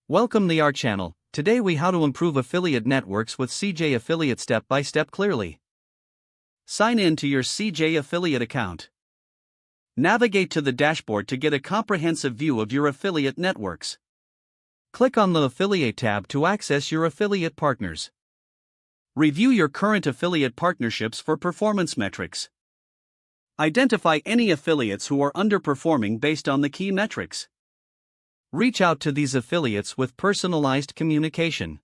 Welcome to our channel. Today we how to improve affiliate networks with CJ Affiliate step by step clearly. Sign in to your CJ Affiliate account. Navigate to the dashboard to get a comprehensive view of your affiliate networks. Click on the Affiliate tab to access your affiliate partners. Review your current affiliate partnerships for performance metrics. Identify any affiliates who are underperforming based on the key metrics. Reach out to these affiliates with personalized communication.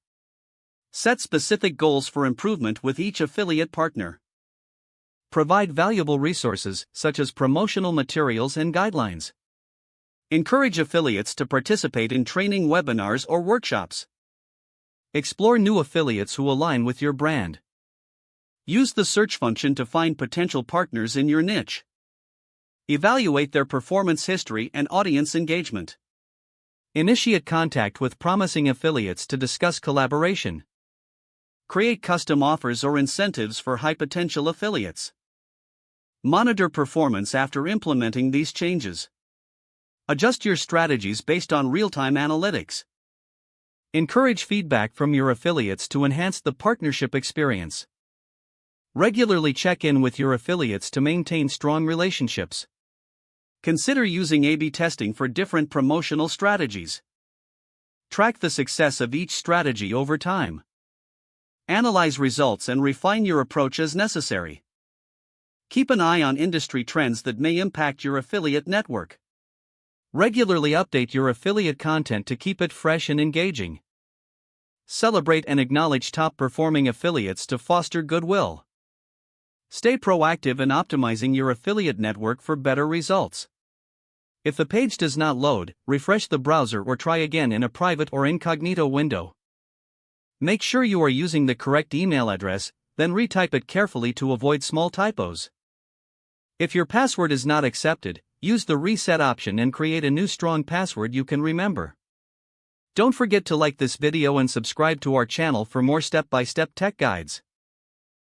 Set specific goals for improvement with each affiliate partner. Provide valuable resources such as promotional materials and guidelines. Encourage affiliates to participate in training webinars or workshops. Explore new affiliates who align with your brand. Use the search function to find potential partners in your niche. Evaluate their performance history and audience engagement. Initiate contact with promising affiliates to discuss collaboration. Create custom offers or incentives for high-potential affiliates. Monitor performance after implementing these changes. Adjust your strategies based on real-time analytics. Encourage feedback from your affiliates to enhance the partnership experience. Regularly check in with your affiliates to maintain strong relationships. Consider using A/B testing for different promotional strategies. Track the success of each strategy over time. Analyze results and refine your approach as necessary. Keep an eye on industry trends that may impact your affiliate network. Regularly update your affiliate content to keep it fresh and engaging. Celebrate and acknowledge top-performing affiliates to foster goodwill. Stay proactive in optimizing your affiliate network for better results. If the page does not load, refresh the browser or try again in a private or incognito window. Make sure you are using the correct email address, then retype it carefully to avoid small typos. If your password is not accepted, use the reset option and create a new strong password you can remember. Don't forget to like this video and subscribe to our channel for more step-by-step tech guides.